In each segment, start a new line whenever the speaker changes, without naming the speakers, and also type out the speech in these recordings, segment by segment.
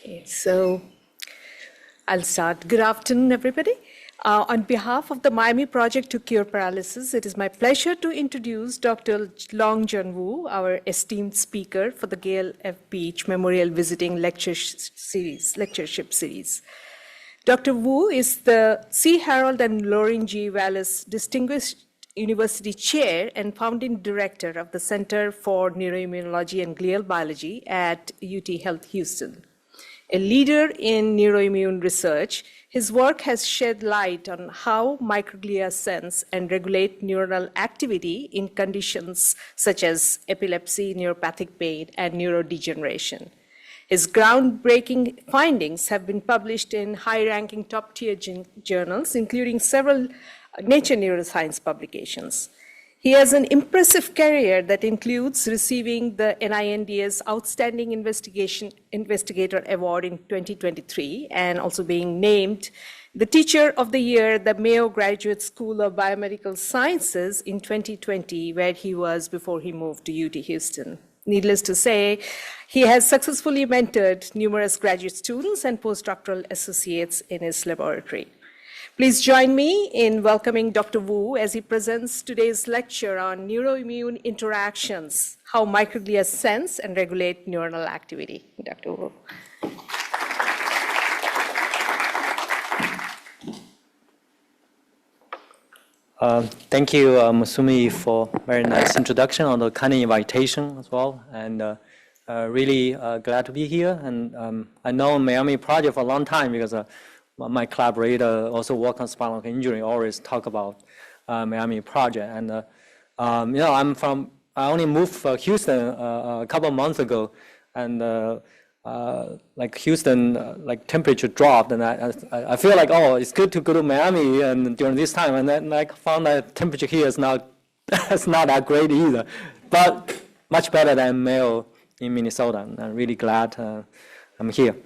Okay, so I'll start. Good afternoon, everybody. On behalf of the Miami Project to Cure Paralysis, it is my pleasure to introduce Dr. Long-Jun Wu, our esteemed speaker for the Gail F. Beach Memorial Visiting Lectureship Series. Dr. Wu is the C. Harold and Lauren G. Wallace Distinguished University Chair and Founding Director of the Center for Neuroimmunology and Glial Biology at UT Health Houston. A leader in neuroimmune research, his work has shed light on how microglia sense and regulate neuronal activity in conditions such as epilepsy, neuropathic pain, and neurodegeneration. His groundbreaking findings have been published in high-ranking top-tier journals, including several Nature Neuroscience publications. He has an impressive career that includes receiving the NINDS Outstanding Investigator Award in 2023 and also being named the Teacher of the Year at the Mayo Graduate School of Biomedical Sciences in 2020, where he was before he moved to UT Houston. Needless to say, he has successfully mentored numerous graduate students and postdoctoral associates in his laboratory. Please join me in welcoming Dr. Wu as he presents today's lecture on neuroimmune interactions, how microglia sense and regulate neuronal activity. Dr. Wu.
Thank you, Masumi, for a very nice introduction on the kind of invitation as well. And really glad to be here. And I know Miami Project for a long time because my collaborator also work on spinal injury, always talk about Miami Project. And you know, I only moved from Houston a couple of months ago, and like Houston, like temperature dropped, and I feel like, oh, it's good to go to Miami and during this time, and then I found that temperature here is not it's not that great either, but much better than Mayo in Minnesota. And I'm really glad I'm here.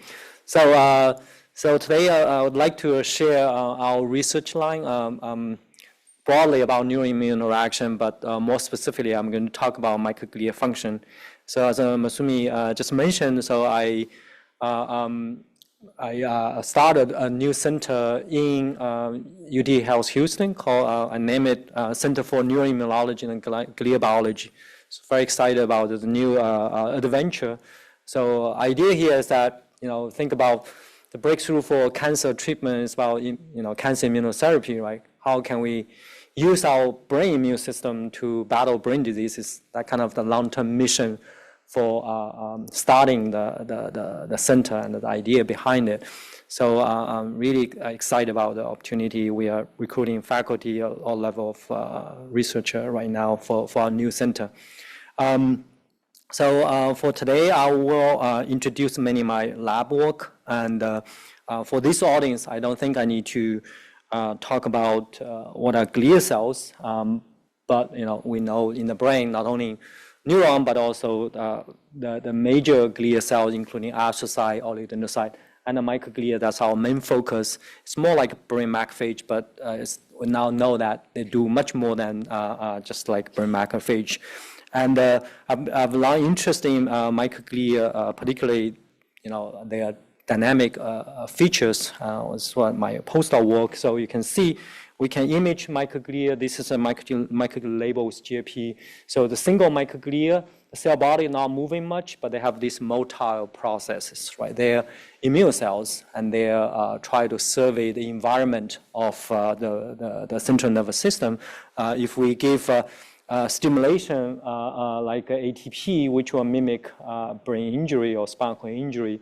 So today I would like to share our research line broadly about neuroimmune interaction, but more specifically, I'm going to talk about microglia function. So as Masumi just mentioned, so I started a new center in UT Health Houston called, I named it Center for Neuroimmunology and Glial Biology. So very excited about the new adventure. So idea here is that, you know, think about the breakthrough for cancer treatment is about, you know, cancer immunotherapy, right? How can we use our brain immune system to battle brain diseases? That kind of the long-term mission for starting the center and the idea behind it. So I'm really excited about the opportunity. We are recruiting faculty at all level of researcher right now for our new center. So for today, I will introduce many of my lab work. And for this audience, I don't think I need to talk about what are glial cells. But you know, we know in the brain, not only neuron, but also the major glial cells, including astrocyte, oligodendrocyte, and the microglia. That's our main focus. It's more like brain macrophage, but we now know that they do much more than just like brain macrophage. And I've a lot of interest in microglia, particularly, you know, their dynamic features. Was what my postdoc work. So you can see we can image microglia. This is a microglia labeled with GFP. So the single microglia, the cell body not moving much, but they have these motile processes, right? They're immune cells, and they try to survey the environment of the central nervous system. If we give stimulation like ATP, which will mimic brain injury or spinal cord injury.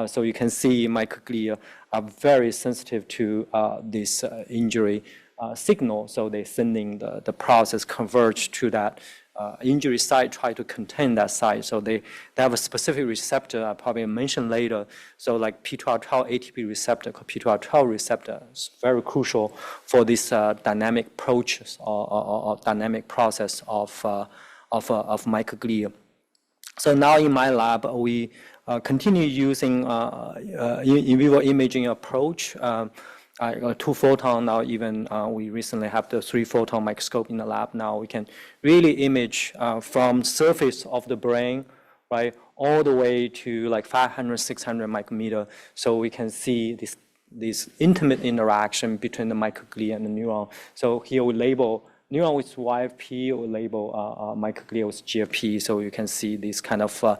So you can see microglia are very sensitive to this injury signal. So they're sending the process converge to that injury site, try to contain that site. So they have a specific receptor I'll probably mention later. So like P2R12 ATP receptor, P2R12 receptor is very crucial for this dynamic approach or dynamic process of microglia. So now in my lab, we continue using in vivo imaging approach. 2-photon now, even we recently have the 3-photon microscope in the lab. Now we can really image from surface of the brain right, all the way to like 500, 600 micrometer. So we can see this intimate interaction between the microglia and the neuron. So here we label neuron with YFP, or label microglia with GFP, so you can see this kind of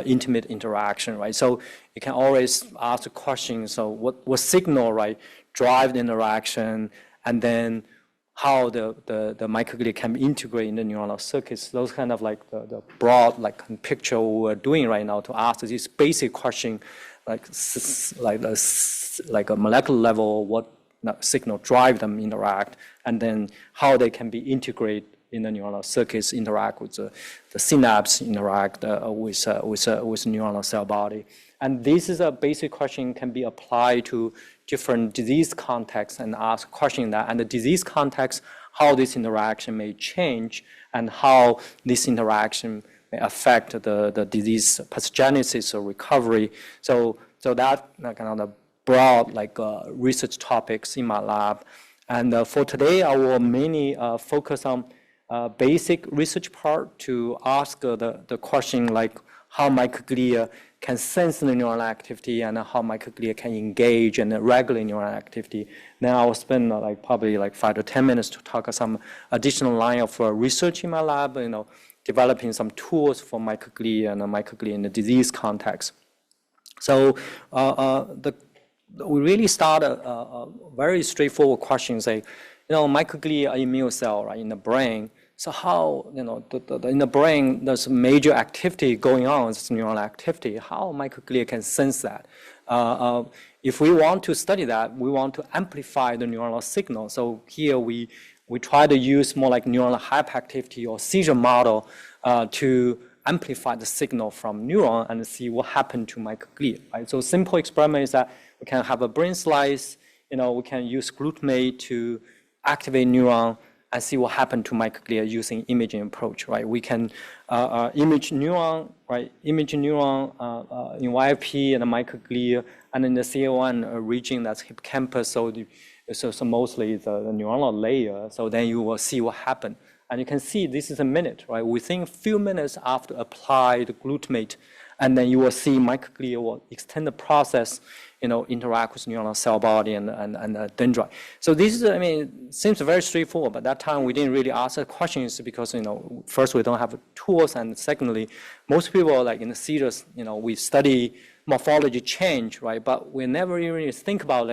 intimate interaction, right? So you can always ask the question, so what signal, right, drive the interaction, and then how the microglia can integrate in the neuronal circuits. Those kind of like the broad like picture we're doing right now to ask this basic question, like a molecular level, what signal drive them interact, and then how they can be integrated in the neuronal circuits, interact with the synapse, interact with neuronal cell body. And this is a basic question, can be applied to different disease contexts and ask question that, and the disease context, how this interaction may change and how this interaction may affect the disease pathogenesis or recovery. So that kind of the broad research topics in my lab. And for today, I will mainly focus on basic research part to ask the question like how microglia can sense the neural activity and how microglia can engage and regulate neural activity. Then I will spend probably 5 to 10 minutes to talk some additional line of research in my lab, developing some tools for microglia and microglia in the disease context. So we really start a very straightforward question, say, microglia are immune cell, right, in the brain. So how, in the brain, there's major activity going on, it's neural activity. How microglia can sense that? If we want to study that, we want to amplify the neuronal signal. So here we try to use more like neuronal hyperactivity or seizure model to amplify the signal from neuron and see what happened to microglia. Right? So simple experiment is that we can have a brain slice, we can use glutamate to activate neuron and see what happened to microglia using imaging approach, right? We can image neuron, right? Image neuron in YFP and the microglia, and in the CA1 region, that's hippocampus, so mostly the neuronal layer. So then you will see what happened. And you can see this is a minute, right? Within a few minutes after apply the glutamate, and then you will see microglia will extend the process, interact with neuronal cell body and dendrite. So this is, seems very straightforward, but that time we didn't really ask the questions because, first we don't have tools, and secondly, most people in the seizures, we study morphology change, right? But we never really think about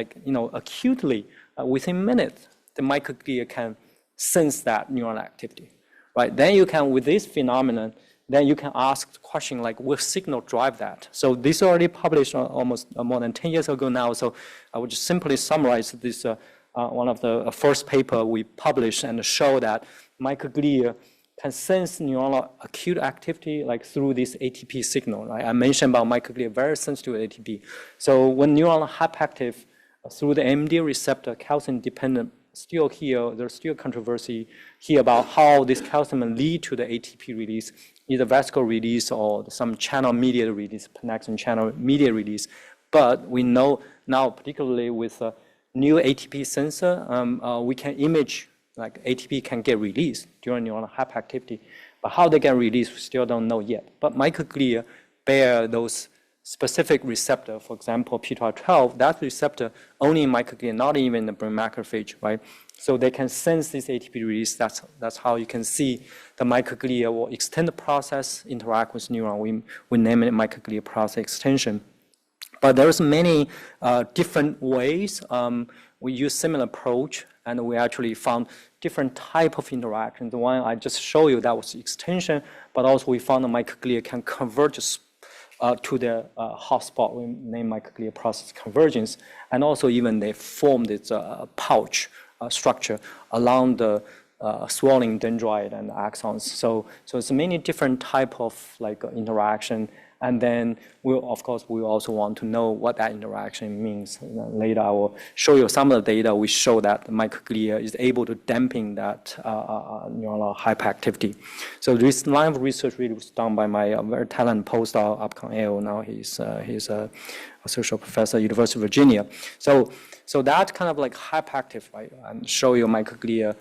acutely, within minutes, the microglia can sense that neural activity, right? Then you can, with this phenomenon, then you can ask the question what signal drive that? So this already published almost more than 10 years ago now. So I would just simply summarize this, one of the first paper we published and show that microglia can sense neuronal acute activity through this ATP signal, right? I mentioned about microglia very sensitive to ATP. So when neuronal hyperactive through the AMD receptor, calcium dependent, still here, there's still controversy here about how this calcium lead to the ATP release, either vascular release or some channel mediated release, connection channel mediated release. But we know now, particularly with a new ATP sensor, we can image ATP can get released during neuronal hyperactivity. But how they get released, we still don't know yet. But microglia bear those specific receptor, for example, P12, that receptor only in microglia, not even in the brain macrophage, right? So they can sense this ATP release. That's how you can see the microglia will extend the process, interact with neuron. We name it microglia process extension. But there's many different ways. We use similar approach, and we actually found different type of interaction. The one I just showed you, that was extension, but also we found the microglia can converge to the hotspot. We name microglia process convergence, and also even they formed its pouch structure along the swelling dendrite and axons. So it's many different type of interaction. And then we also want to know what that interaction means. Later I will show you some of the data. We show that the microglia is able to dampen that neuronal hyperactivity. So this line of research really was done by my very talented postdoc, Upcon Gail. Now he's a associate professor at University of Virginia. So that kind of hyperactive, right? And show you microglia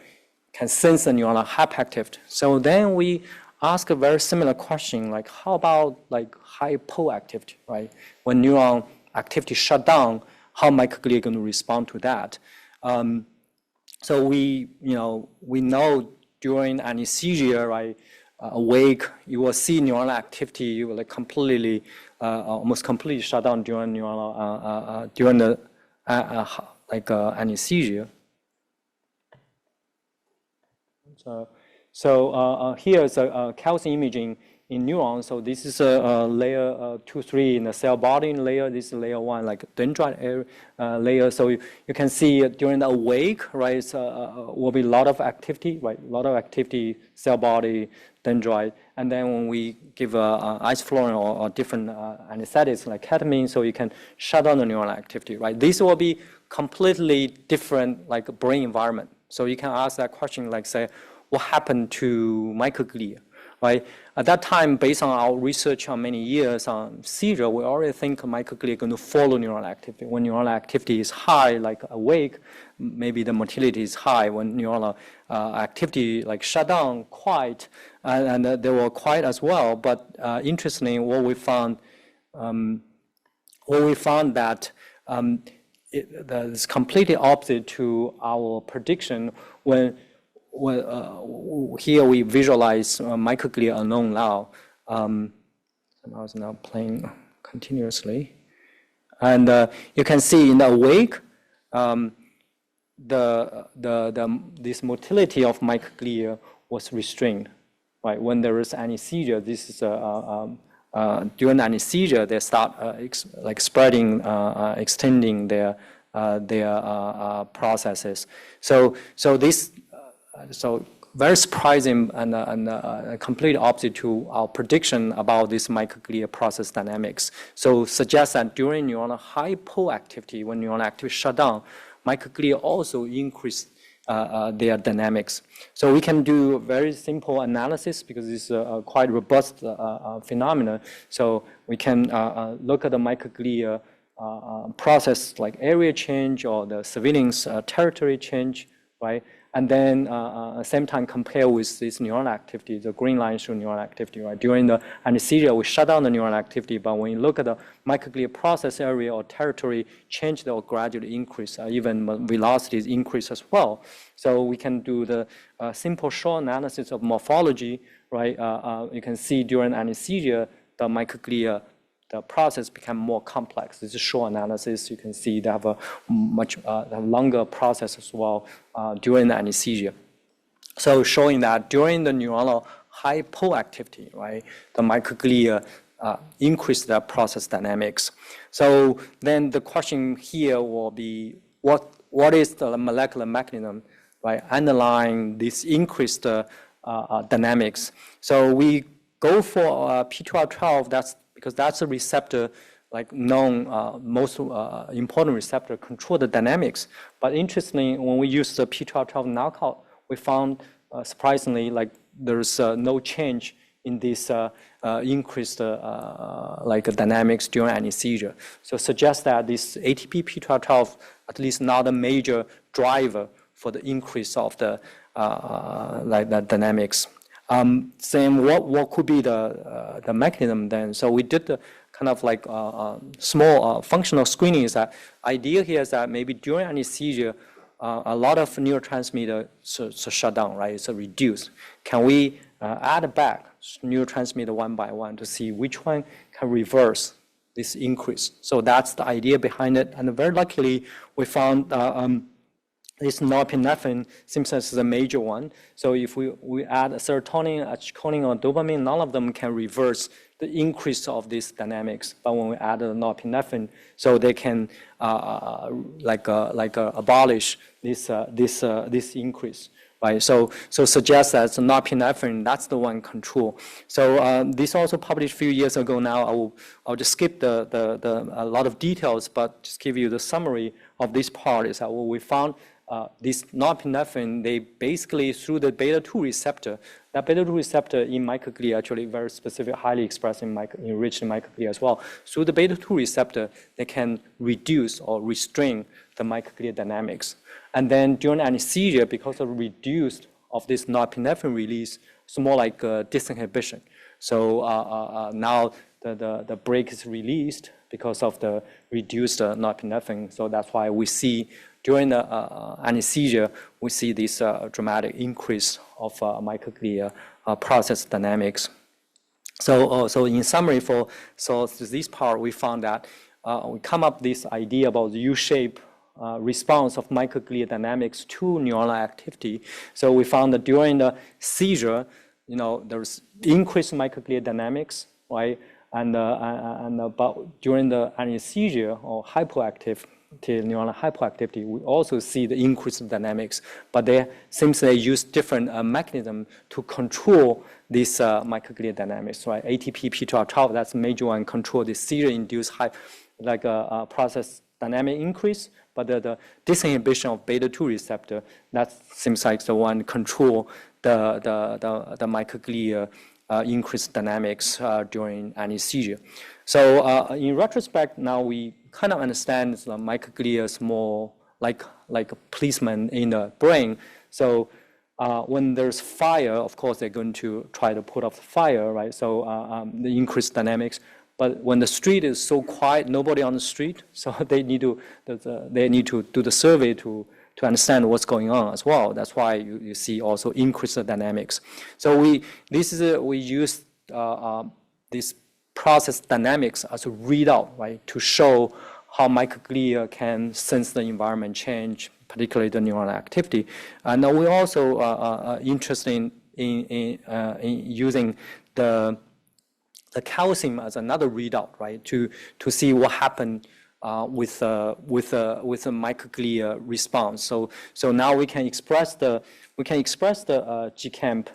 can sense the neuronal hyperactive. So then we ask a very similar question, like how about like hypoactivity, right? When neuron activity shut down, how microglia going to respond to that? So we know during anesthesia, right, awake, you will see neuronal activity, you will like completely, almost completely shut down during neuronal, during the anesthesia. So here's a calcium imaging in neurons. So this is a layer 2, 3 in the cell body layer. This is layer 1, like dendrite layer. So you can see during the awake, right, will be a lot of activity, right, a lot of activity, cell body, dendrite. And then when we give isoflurane or different anesthetics like ketamine, so you can shut down the neuronal activity, right? This will be completely different, like brain environment. So you can ask that question, like say, what happened to microglia, right? At that time, based on our research on many years on seizure, we already think microglia are going to follow neuronal activity. When neuronal activity is high, like awake, maybe the motility is high. When neuronal activity like shut down, quiet, and they were quiet as well. But interestingly, what we found that it's completely opposite to our prediction when here we visualize microglia alone now. Somehow it's now playing continuously. And you can see in the awake, this motility of microglia was restrained. Right? When there is anesthesia, this is during anesthesia, they start like spreading, extending their processes. So very surprising and complete opposite to our prediction about this microglia process dynamics. So suggests that during neuronal hypoactivity, when neuronal activity shut down, microglia also increase their dynamics. So we can do very simple analysis because it's a quite robust phenomenon. So we can look at the microglia process like area change or the surveillance territory change, right? And then at the same time compare with this neuronal activity, the green line shows neuronal activity, right? During the anesthesia, we shut down the neuronal activity, but when you look at the microglia process area or territory change, they'll gradually increase, even velocities increase as well. So we can do the simple short analysis of morphology, right? You can see during anesthesia, the microglia, the process become more complex. This is short analysis. You can see they have a much longer process as well during the anesthesia. So showing that during the neuronal hypoactivity, right, the microglia increase their process dynamics. So then the question here will be, what is the molecular mechanism, right, underlying this increased dynamics? So we go for P2R12, because that's a receptor, like known, most important receptor, control the dynamics. But interestingly, when we use the P2R12 knockout, we found surprisingly like there's no change in this increased dynamics during anesthesia. So suggests that this ATP P2R12 at least not a major driver for the increase of the the dynamics. Saying what could be the mechanism then? So we did the kind of like small functional screening. Is that idea here is that maybe during anesthesia, a lot of neurotransmitter shut down, right? So reduced. Can we add back neurotransmitter one by one to see which one can reverse this increase? So that's the idea behind it. And very luckily, we found this norepinephrine seems as a major one. So if we add serotonin, acetylcholine, or dopamine, none of them can reverse the increase of these dynamics. But when we add the norepinephrine, so they can abolish this increase. Right, so suggests that norepinephrine, that's the one control. So this also published a few years ago. Now I'll just skip a lot of details, but just give you the summary of this part. Is that what we found? This norepinephrine, they basically through the beta-2 receptor. That beta-2 receptor in microglia actually very specific, highly expressed in enriched in microglia as well. Through the beta-2 receptor, they can reduce or restrain the microglia dynamics. And then during anesthesia, because of reduced of this norepinephrine release is more like disinhibition. So now the brake is released because of the reduced norepinephrine. So that's why we see during the anesthesia, we see this dramatic increase of microglia process dynamics. So in summary, so this part, we found that we come up this idea about the U-shape response of microglia dynamics to neuronal activity. So we found that during the seizure, there's increased microglia dynamics, right? But during the anesthesia or neuronal hypoactivity, we also see the increased dynamics. But since they use different mechanism to control these microglia dynamics, right? ATP, P12, that's the major one, control the seizure-induced process dynamic increase. But the disinhibition of beta-2 receptor, that seems like the one control the microglia increased dynamics during anesthesia. So in retrospect, now we kind of understand the microglia is more like a policeman in the brain. So when there's fire, of course, they're going to try to put off the fire, right? So the increased dynamics. But when the street is so quiet, nobody on the street, so they need to do the survey to understand what's going on as well. That's why you see also increased dynamics. So we use this process dynamics as a readout, right, to show how microglia can sense the environment change, particularly the neuronal activity. And we're also interested in using the calcium as another readout, right, to see what happened with a microglia response. So now we can express the GCAMP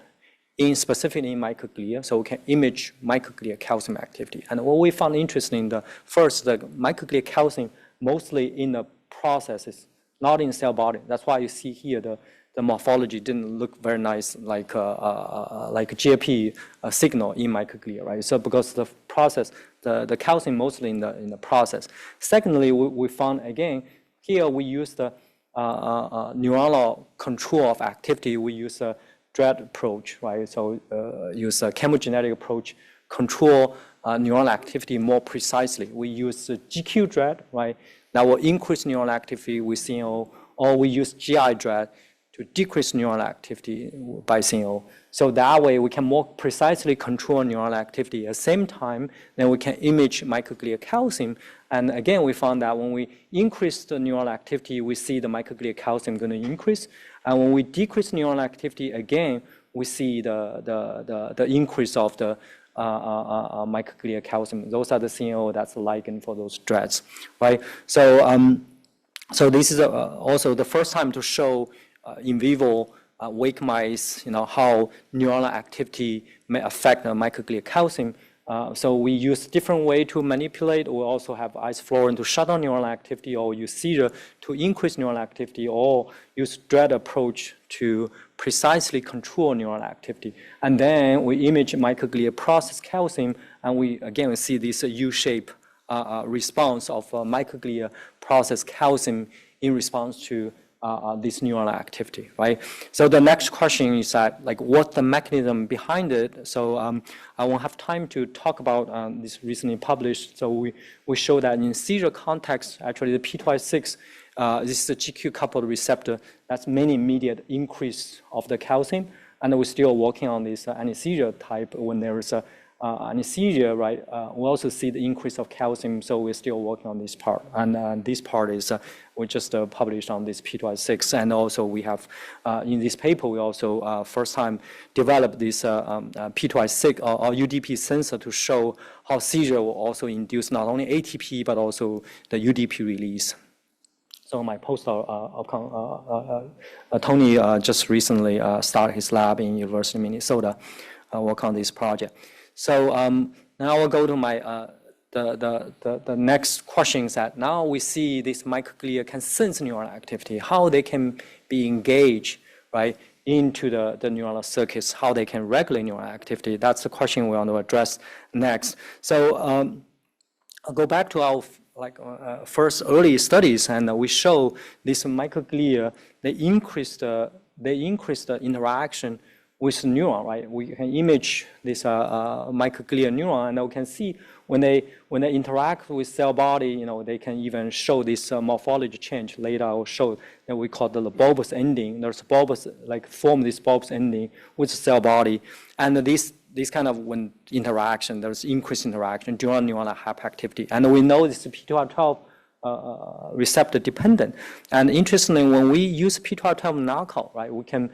specifically in microglia, so we can image microglia calcium activity. And what we found interesting, the microglia calcium mostly in the processes, not in cell body. That's why you see here the morphology didn't look very nice like a GFP signal in microglia, right? So because the process, the calcium mostly in the process. Secondly, we found again here we use the neuronal control of activity. We use a DREAD approach, right? So use a chemogenetic approach, control neuronal activity more precisely. We use the GQ DREAD, right? That will increase neuronal activity with CNO, or we use GI DREAD to decrease neuronal activity by CNO. So that way we can more precisely control neuronal activity. At the same time, then we can image microglia calcium. And again, we found that when we increase the neuronal activity, we see the microglia calcium going to increase. And when we decrease neuronal activity, again, we see the increase of the microglia calcium. Those are the CNO, that's the ligand for those DREADs, right? So this is also the first time to show in vivo wake mice, how neuronal activity may affect the microglia calcium. So we use different way to manipulate. We also have isoflurane to shut down neuronal activity, or use seizure to increase neuronal activity, or use DREAD approach to precisely control neuronal activity. And then we image microglia process calcium, and we see this U-shape response of microglia process calcium in response to this neuronal activity, right? So the next question is that, what's the mechanism behind it? So I won't have time to talk about this recently published. So we show that in seizure context, actually the P26, this is a GQ-coupled receptor. That's main immediate increase of the calcium. And we're still working on this anesthesia type when there is a anesthesia, right? We also see the increase of calcium, so we're still working on this part. And this part is, we just published on this P26. And also we have, in this paper, we also first time developed this P26 or UDP sensor to show how seizure will also induce not only ATP, but also the UDP release. So my postdoc, Tony, just recently started his lab in University of Minnesota, work on this project. So now I'll go to my the next question is that now we see this microglia can sense neural activity, how they can be engaged, right, into the neural circuits, how they can regulate neural activity. That's the question we want to address next. So I'll go back to our first early studies, and we show this microglia, they increase the they increase the interaction with neuron, right? We can image this microglia neuron, and we can see when they interact with cell body, they can even show this morphology change. Later, I will show that we call the bulbous ending. There's bulbous, form this bulbous ending with the cell body, and this kind of when interaction, there's increased interaction during neuronal hyperactivity, and we know this P2R12 receptor dependent. And interestingly, when we use P2R12 knockout, right, we can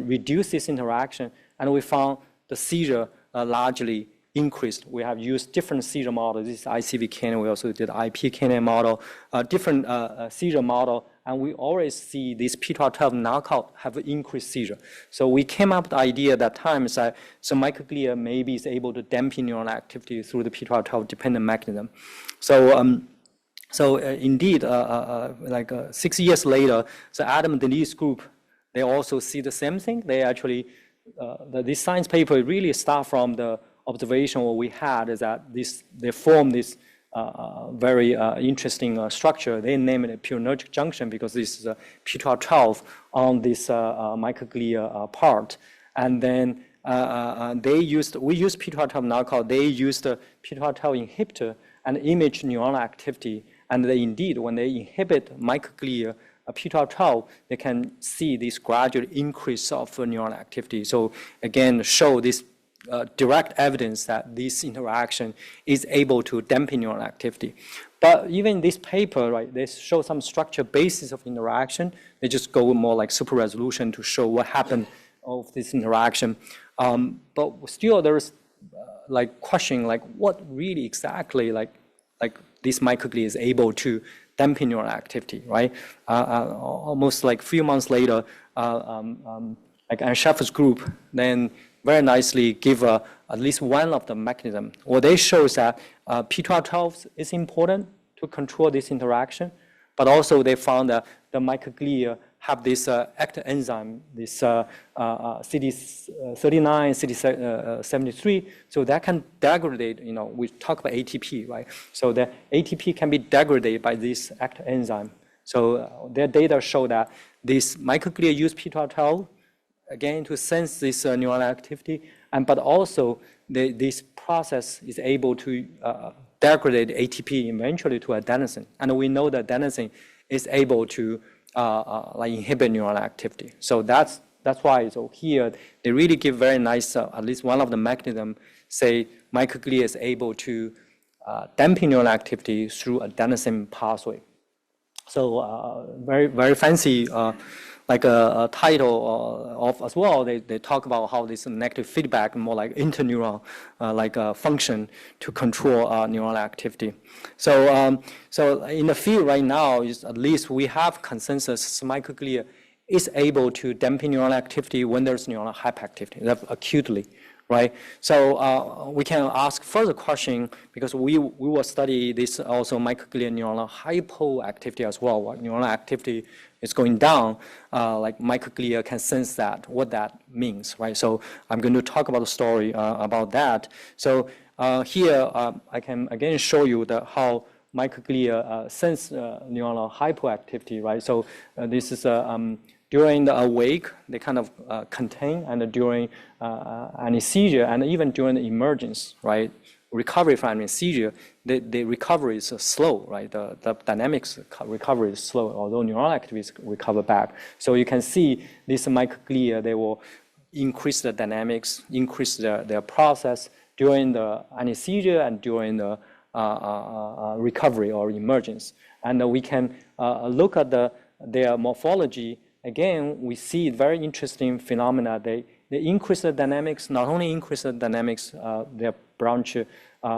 reduce this interaction, and we found the seizure largely increased. We have used different seizure models. This is ICV-Canine. We also did IP-Canine model, different seizure model, and we always see this P2R12 knockout have an increased seizure. So we came up with the idea at that time is that some microglia maybe is able to dampen neuronal activity through the P2R12 dependent mechanism. So indeed, 6 years later, the Adam Denise group, they also see the same thing. They actually, this science paper really start from the observation what we had is that they form this very interesting structure. They name it a purinergic junction because this is a P2R12 on this microglia part. And then we used P2R12 knockout. They used the P2R12 inhibitor and image neuronal activity. And they indeed, when they inhibit microglia P2R12, they can see this gradual increase of neuronal activity. So again, show this direct evidence that this interaction is able to dampen neuronal activity. But even this paper, right, they show some structure basis of interaction. They just go more like super resolution to show what happened of this interaction. But still there's question what really exactly this microglia is able to dampen neural activity, right? Almost few months later, Anne Schaffer's group then very nicely give at least one of the mechanism. What they show is that P2R12 is important to control this interaction, but also they found that the microglia have this active enzyme, this CD39, CD73, so that can degrade, we talk about ATP, right? So the ATP can be degraded by this active enzyme. So their data show that this microglia use P2R12, again, to sense this neuronal activity, but also this process is able to degrade ATP eventually to adenosine. And we know that adenosine is able to inhibit neuronal activity. So that's why. So here they really give very nice. At least one of the mechanism say microglia is able to dampen neuronal activity through adenosine pathway. So very very fancy. A title of as well. They talk about how this negative feedback more like interneural function to control neuronal activity. So so in the field right now is at least we have consensus microglia is able to dampen neuronal activity when there's neuronal hyperactivity, acutely, right? So we can ask further question because we will study this also microglia neuronal hypoactivity as well. What neuronal activity is going down, microglia can sense that, what that means, right? So I'm going to talk about a story about that. So here I can again show you how microglia sense neuronal hypoactivity, right? So this is during the awake, they kind of contain, and during anesthesia, and even during the emergence, right? Recovery from anesthesia, the recovery is slow, right? The dynamics recovery is slow, although neuronal activities recover back. So you can see these microglia, they will increase the dynamics, increase their process during the anesthesia and during the recovery or emergence. And we can look at their morphology. Again, we see very interesting phenomena. They increase the dynamics, not only increase the dynamics, their branch,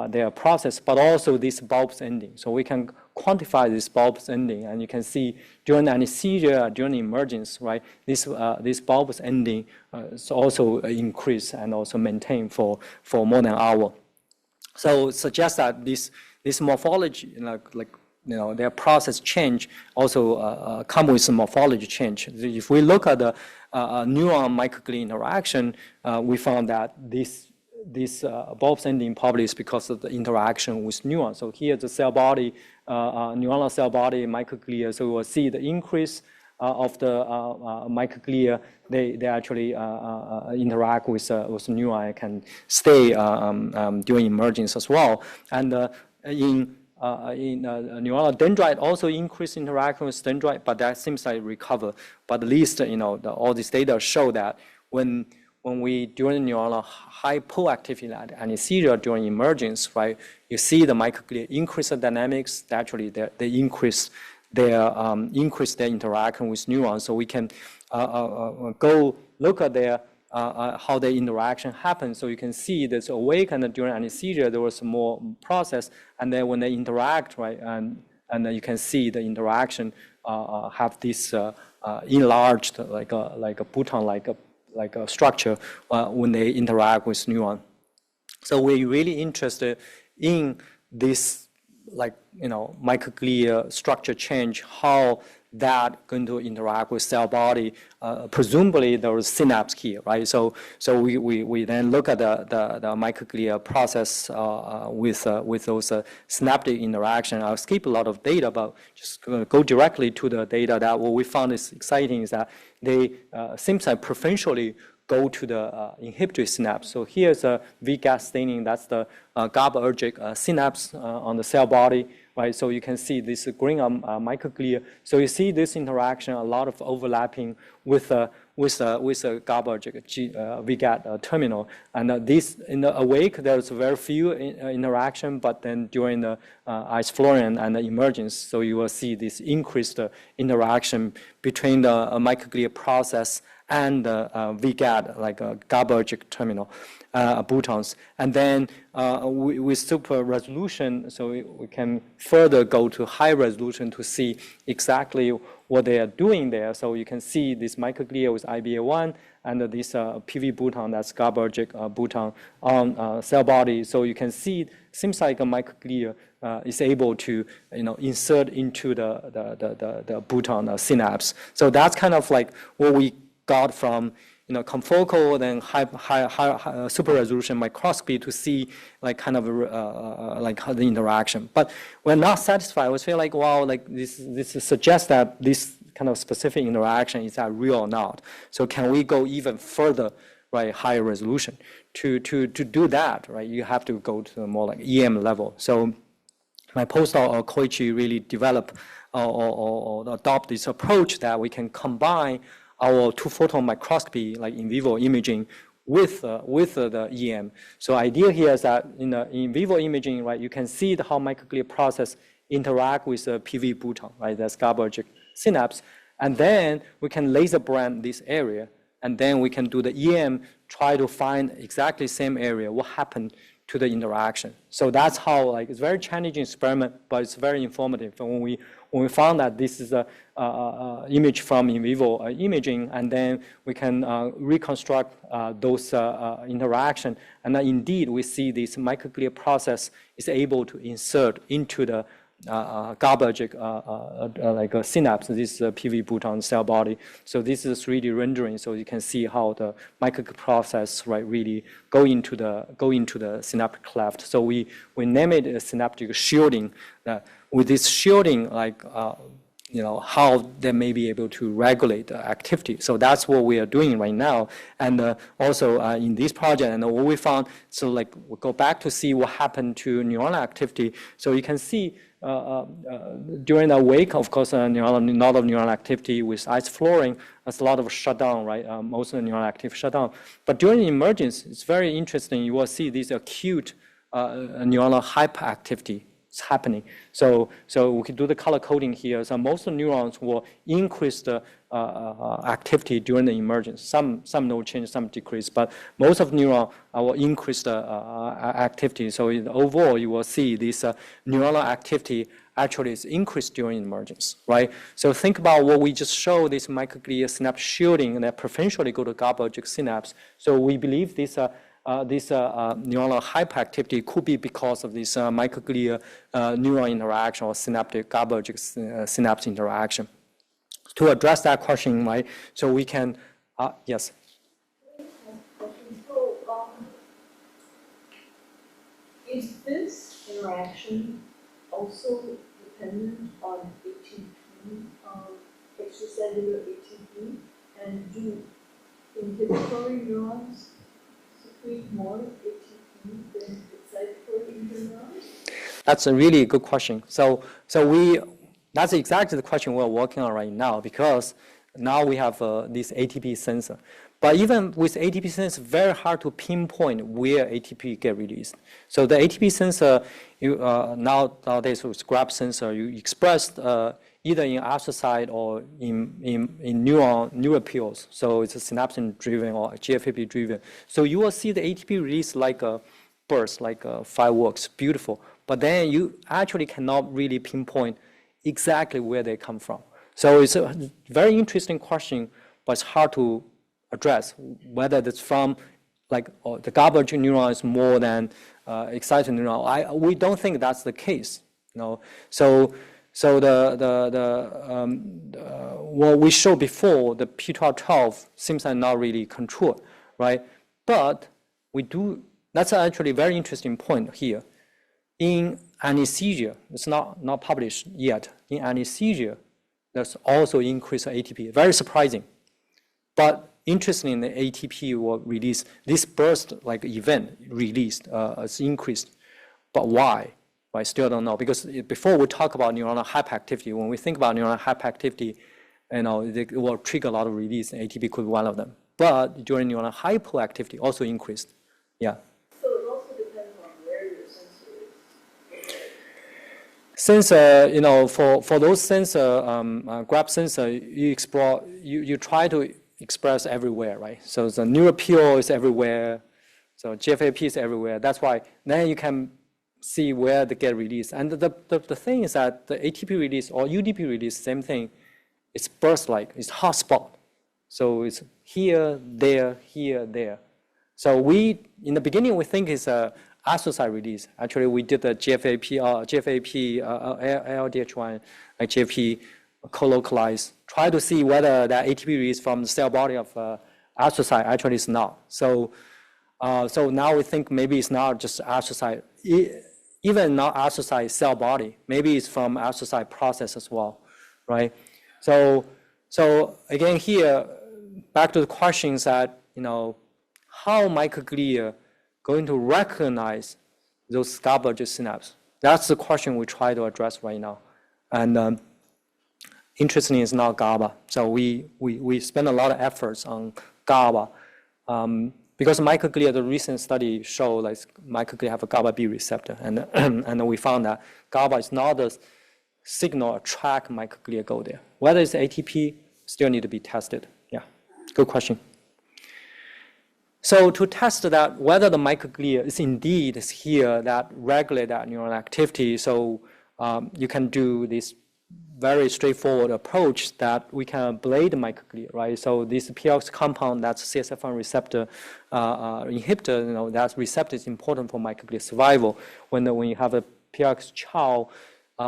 their process, but also this bulbous ending. So we can quantify this bulbous ending, and you can see during anesthesia, during emergence, right? This bulbous ending is also increased and also maintained for more than an hour. So it suggests that this morphology, their process change also come with some morphology change. If we look at the neuron microglia interaction, we found that this bulbous ending probably is because of the interaction with neurons. So here the cell body, neuronal cell body microglia. So we will see the increase of the microglia, they actually interact with neuron and can stay during emergence as well. And in neuronal dendrite also increase interaction with dendrite, but that seems like recover. But at least all these data show that when we during neuronal hypoactivity anesthesia during emergence, right, you see the microglia increase the dynamics. Actually, they increase their interaction with neurons. So we can go look at their how the interaction happens. So you can see that's awake and during anesthesia there was more process, and then when they interact, right, and you can see the interaction have this enlarged like a button like a structure when they interact with neuron. So we're really interested in this microglia structure change, how that going to interact with cell body. Presumably there was synapse here, right? So we then look at the microglia process with those synaptic interaction. I'll skip a lot of data, but just go directly to the data that what we found is exciting is that they seems like preferentially go to the inhibitory synapse. So here's a VGAT staining. That's the GABAergic synapse on the cell body, right? So you can see this green microglia. So you see this interaction, a lot of overlapping with a GABAergic VGAT terminal. And this in the awake, there's very few interaction, but then during the isoflurane and the emergence, so you will see this increased interaction between the microglia process and VGAT, like GABAergic terminal boutons. And then with super resolution, so we can further go to high resolution to see exactly what they are doing there. So you can see this microglia with IBA1 and this PV bouton, that's GABAergic bouton on cell body. So you can see, seems like a microglia is able to insert into the bouton synapse. So that's kind of like what we got from confocal then high super resolution microscopy to see like kind of like how the interaction. But we're not satisfied. We feel like, wow, like this suggests that this kind of specific interaction is that real or not. So can we go even further, right? Higher resolution. To do that, right? You have to go to the more like EM level. So my postdoc Koichi really develop or adopt this approach that we can combine our two-photon microscopy, like in vivo imaging, with the EM. So idea here is that in vivo imaging, right, you can see how microglia process interact with the PV bouton, right, that's GABAergic synapse, and then we can laser brand this area, and then we can do the EM, try to find exactly same area, what happened to the interaction. So that's how, like, it's a very challenging experiment, but it's very informative. And when we found that this is a image from in vivo imaging, and then we can reconstruct those interaction, and then indeed we see this microglia process is able to insert into the GABAergic like a synapse. This is a PV bouton cell body. So this is 3D rendering. So you can see how the microglia process, right, really go into the synaptic cleft. So we name it a synaptic shielding. With this shielding, like how they may be able to regulate the activity. So that's what we are doing right now. And also in this project, and what we found, so like we'll go back to see what happened to neuronal activity. So you can see during the wake, of course, a lot of neuronal activity with isoflurane, there's a lot of shutdown, right? Most of the neuronal activity shutdown. But during the emergence, it's very interesting. You will see this acute neuronal hyperactivity is happening. So we can do the color coding here. So most of the neurons will increase the activity during the emergence. Some no change, some decrease, but most of neuron will increase the activity. So overall, you will see this neuronal activity actually is increased during emergence, right? So think about what we just showed, this microglia synapse shielding that preferentially go to GABAergic synapse. So we believe this neuronal hyperactivity could be because of this microglia neuron interaction or synaptic GABAergic synapse interaction. To address that question, right? So we can, yes.
So, is this interaction also dependent on AT2 extracellular ATP, and do inhibitory neurons secrete more ATP than excitatory neurons?
That's a really good question. That's exactly the question we're working on right now, because now we have this ATP sensor. But even with ATP sensor, it's very hard to pinpoint where ATP get released. So the ATP sensor, nowadays with graph sensor, you express either in astrocyte or in neural pills. So it's a synapsin driven or GFAP driven. So you will see the ATP release like a burst, like fireworks, beautiful. But then you actually cannot really pinpoint exactly where they come from. So it's a very interesting question, but it's hard to address whether it's from the GABA neuron is more than excited neuron. We don't think that's the case. So what we showed before, the P12 seems like not really controlled, right? But we do. That's actually a very interesting point here. In anesthesia, it's not published yet. In anesthesia, there's also increase of ATP. Very surprising. But interestingly, the ATP will release, this burst event released, is increased. But why? I still don't know. Because before we talk about neuronal hyperactivity, when we think about neuronal hyperactivity, it will trigger a lot of release, and ATP could be one of them. But during neuronal hypoactivity, also increased. Yeah. Sensor, for those sensor, graph sensor, you try to express everywhere, right? So the neural pure is everywhere, so GFAP is everywhere. That's why then you can see where they get released. And the thing is that the ATP release or UDP release, same thing, it's burst-like, it's hotspot. So it's here, there, here, there. So in the beginning, we think it's a astrocyte release. Actually, we did the GFAP, LDH1, like GFP co-localized, try to see whether that ATP release from the cell body of astrocyte actually is not. So now we think maybe it's not just astrocyte, even not astrocyte cell body. Maybe it's from astrocyte process as well, right? So again here, back to the questions that how microglia going to recognize those GABA synapses? That's the question we try to address right now. And interestingly, it's not GABA. So we spend a lot of efforts on GABA because microglia, the recent study showed microglia have a GABA B receptor, and we found that GABA is not the signal attract microglia go there. Whether it's ATP, still need to be tested. Yeah, good question. So to test that, whether the microglia is indeed here that regulate that neural activity, so you can do this very straightforward approach that we can ablate the microglia, right? So this PLX compound, that's CSF1 receptor inhibitor, that receptor is important for microglia survival. When you have a PLX chow,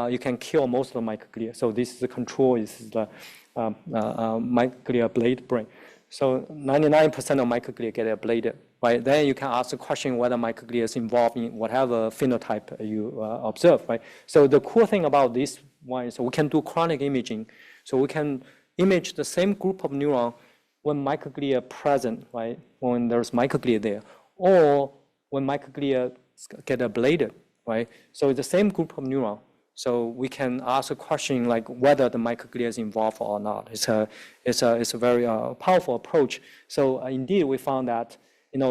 you can kill most of the microglia. So this is the control, this is the microglia ablate brain. So 99% of microglia get ablated, right? Then you can ask the question whether microglia is involved in whatever phenotype you observe, right? So the cool thing about this one is we can do chronic imaging. So we can image the same group of neuron when microglia present, right? When there's microglia there, or when microglia get ablated, right? So it's the same group of neuron. So we can ask a question like whether the microglia is involved or not. It's a very powerful approach. So indeed, we found that in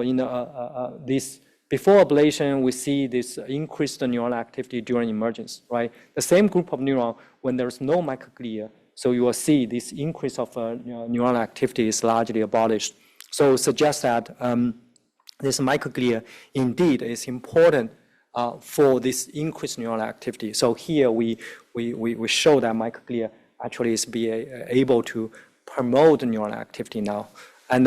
this before ablation, we see this increased neural activity during emergence, right? The same group of neuron when there's no microglia, so you will see this increase of neural activity is largely abolished. So it suggests that this microglia indeed is important for this increased neural activity. So here we show that microglia actually is able to promote neural activity now. And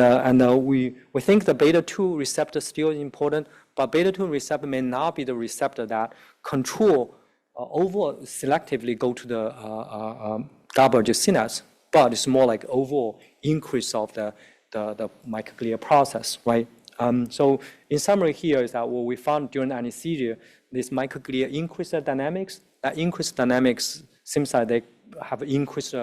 we think the beta-2 receptor still is important, but beta-2 receptor may not be the receptor that control overall selectively go to the GABA synapse, but it's more like overall increase of the microglia process, right? So in summary here is that what we found during anesthesia, this microglia increase the dynamics. That increased dynamics seems like they have increased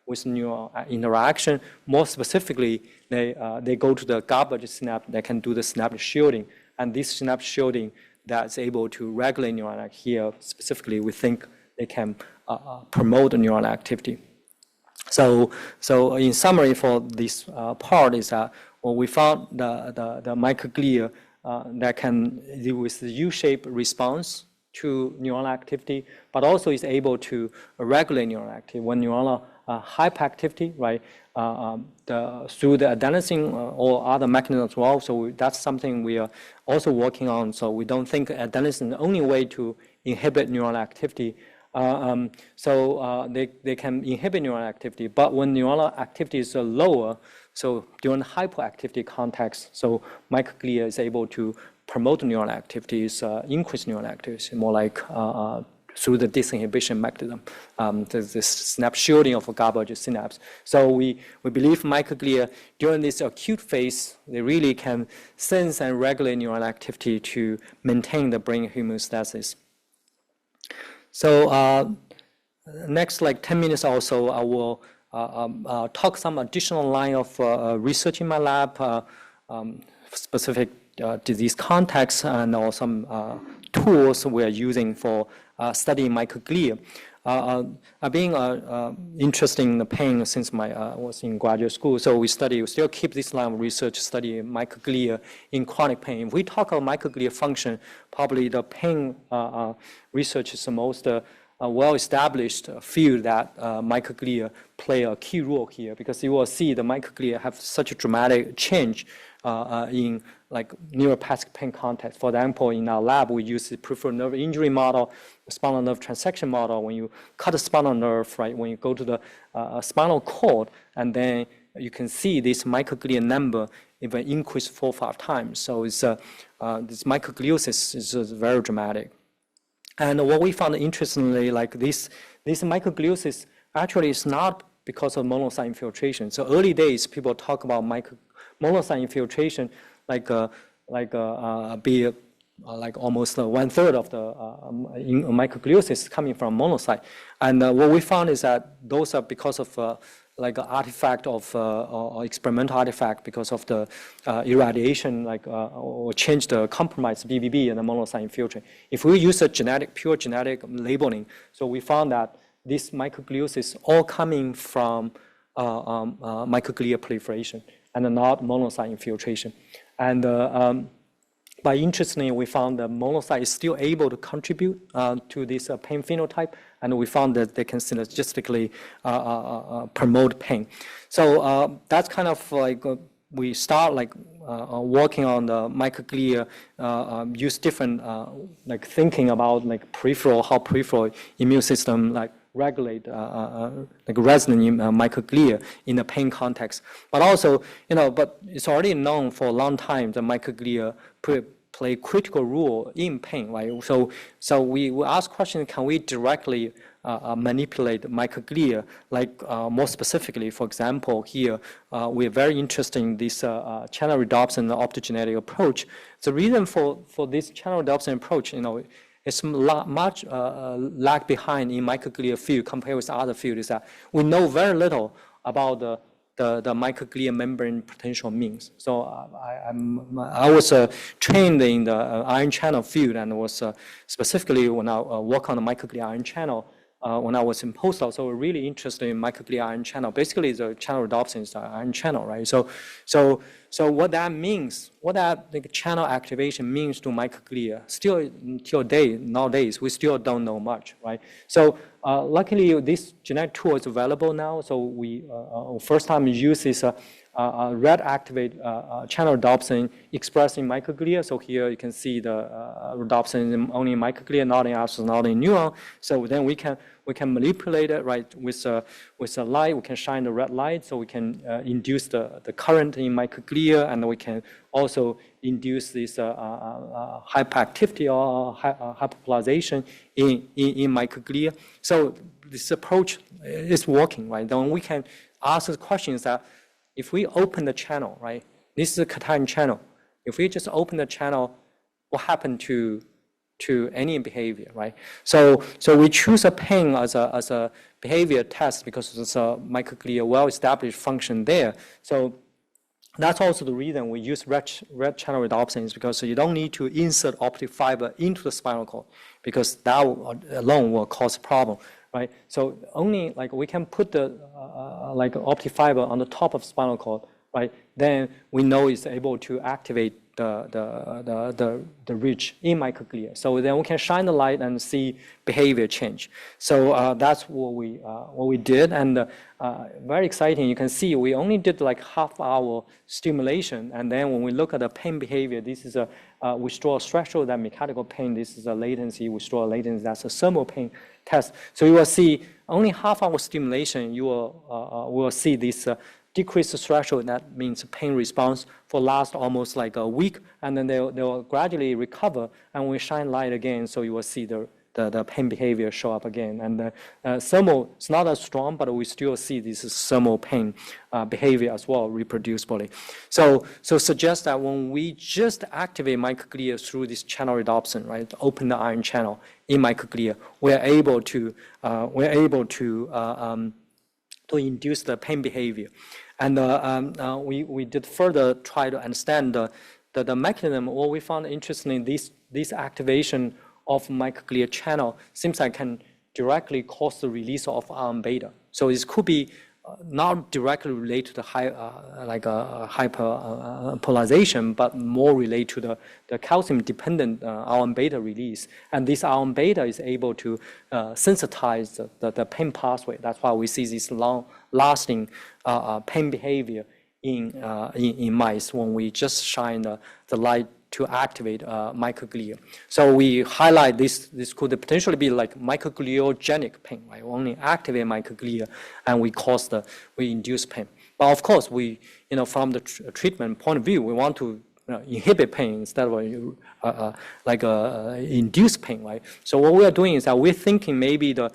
with neural interaction. More specifically, they go to the garbage synapse that can do the synaptic shielding. And this synaptic shielding that's able to regulate neural activity here, specifically, we think they can promote neural activity. So in summary for this part is that we found the microglia that can deal with the U-shaped response to neural activity, but also is able to regulate neural activity when neuronal hyperactivity, right, through the adenosine or other mechanisms as well. So that's something we are also working on. So we don't think adenosine is the only way to inhibit neural activity. They can inhibit neural activity, but when neural activity is lower, so during hyperactivity context, so microglia is able to promote neural activities, increase neural activity, more like through the disinhibition mechanism, this synapse shielding of a garbage synapse. So we believe microglia during this acute phase, they really can sense and regulate neural activity to maintain the brain homeostasis. So next like 10 minutes or so, I will talk some additional line of research in my lab, specific disease context, and also some tools we are using for studying microglia. I've been interested in the pain since I was in graduate school, so we still keep this line of research, study microglia in chronic pain. If we talk about microglia function, probably the pain research is the most well-established field that microglia play a key role here, because you will see the microglia have such a dramatic change in like neuropathic pain context. For example, in our lab, we use the peripheral nerve injury model, the spinal nerve transection model. When you cut the spinal nerve, right, when you go to the spinal cord, and then you can see this microglia number even increase 4 or 5 times. So it's this microgliosis is very dramatic. And what we found interestingly, like this microgliosis actually is not because of monocyte infiltration. So early days, people talk about monocyte infiltration like almost 1/3 of the microgliosis coming from monocyte. And what we found is that those are because of like an artifact of or experimental artifact because of the irradiation, like or change the compromised BBB and the monocyte infiltrate. If we use a pure genetic labeling, so we found that this microgliosis all coming from microglia proliferation and not monocyte infiltration. And but interestingly, we found that monocyte is still able to contribute to this pain phenotype, and we found that they can synergistically promote pain. So that's kind of like we start like working on the microglia, use different like thinking about like how peripheral immune system like regulate like resonant microglia in the pain context. But also, but it's already known for a long time that microglia play critical role in pain, right? So we ask questions, can we directly manipulate microglia? Like more specifically, for example, here, we're very interested in this channel rhodopsin optogenetic approach. The reason for this channel rhodopsin approach, it's much lag behind in microglia field compared with other fields, is that we know very little about the microglia membrane potential means. So I was trained in the ion channel field, and was specifically when I work on the microglia ion channel when I was in postdoc. So we're really interested in microglia ion channel. Basically, the channel rhodopsin is the ion channel, right? So what that means, what that channel activation means to microglia, still until nowadays, we still don't know much, right? So luckily, this genetic tool is available now. So we first time use this red activate channel rhodopsin expressed in microglia. So here you can see the rhodopsin only in microglia, not in axons, not in neuron. So then we can manipulate it, right, with a light. We can shine the red light, so we can induce the current in microglia, and we can also induce this hyperactivity or hyperpolarization in microglia. So this approach is working, right? Then we can ask the questions that if we open the channel, right? This is a cation channel. If we just open the channel, what happened to to any behavior, right? So we choose a pain as a behavior test because it's a microglia well-established function there. So that's also the reason we use red channel rhodopsin, is because you don't need to insert optic fiber into the spinal cord, because that alone will cause a problem, right? So only like we can put the like optic fiber on the top of spinal cord, right? Then we know it's able to activate the ridge in microglia. So then we can shine the light and see behavior change. So that's what we did, and very exciting. You can see we only did like half-hour stimulation, and then when we look at the pain behavior, this is a withdrawal threshold, that mechanical pain. This is a latency, withdrawal latency. That's a thermal pain test. So you will see only half-hour stimulation. You will see this. Decrease the threshold, that means pain response for last almost like a week, and then they will gradually recover, and we shine light again, so you will see the pain behavior show up again. And the thermal is not as strong, but we still see this thermal pain behavior as well, reproducibly. So suggest that when we just activate microglia through this channel rhodopsin, right, open the ion channel in microglia, we're able to induce the pain behavior. And we did further try to understand the mechanism. What we found interesting, this activation of microglia channel seems like can directly cause the release of iron beta. So this could be not directly related to the hyperpolarization, but more related to the calcium-dependent iron beta release. And this iron beta is able to sensitize the pain pathway. That's why we see this long-lasting pain behavior in mice when we just shine the light to activate microglia. So we highlight this could potentially be like microgliogenic pain, right? We only activate microglia and we induce pain. But of course, from the treatment point of view, we want to inhibit pain instead of induce pain, right? So what we are doing is that we're thinking maybe the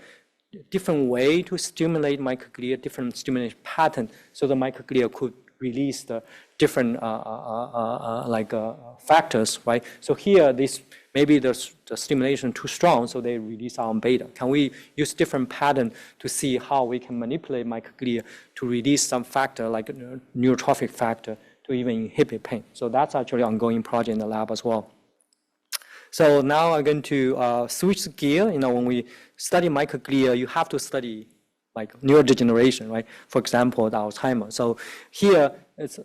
different way to stimulate microglia, different stimulation pattern, so the microglia could release the different factors, right? So here, maybe the stimulation too strong, so they release iron beta. Can we use different pattern to see how we can manipulate microglia to release some factor like neurotrophic factor to even inhibit pain? So that's actually an ongoing project in the lab as well. So now I'm going to switch gear. When we study microglia, you have to study like neurodegeneration, right? For example, the Alzheimer's. So here, it's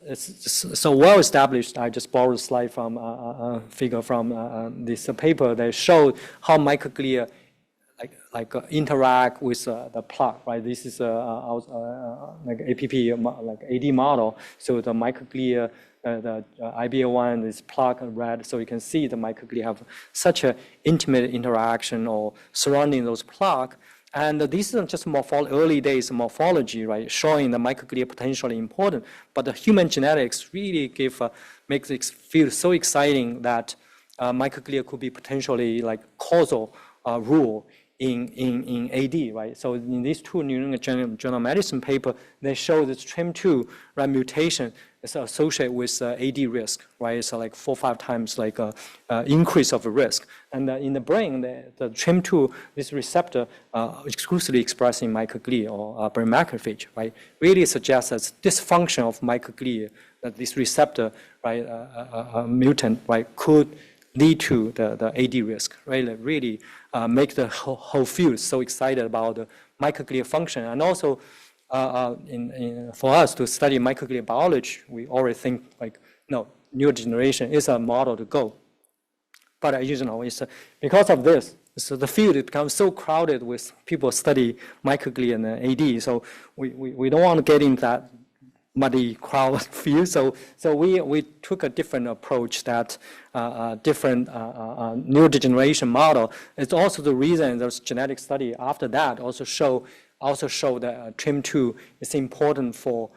so well established. I just borrowed a slide from a figure from this paper that showed how microglia interact with the plaque, right? This is like APP, like AD model. So the microglia, the IBA1 is plaque red, so you can see the microglia have such an intimate interaction or surrounding those plaque. And this is just early days morphology, right, showing the microglia potentially important. But the human genetics really makes it feel so exciting that microglia could be potentially like causal rule in AD, right? So in these two New England Journal of Medicine paper, they show this TREM2 right, mutation is associated with AD risk, right? It's like 4 or 5 times like increase of risk. And in the brain, the TREM2, this receptor exclusively expressing microglia or brain macrophage, right? Really suggests that dysfunction of microglia, that this receptor, right, mutant, right, could lead to the AD risk, right? Really make the whole field so excited about the microglia function. And also, for us to study microglia biology, we already think like, no, neurodegeneration is a model to go. But it's because of this, so the field becomes so crowded with people study microglia and AD. So we don't want to get in that muddy crowd field. So we took a different approach, that different neurodegeneration model. It's also the reason there's genetic study after that also show that TREM2 is important for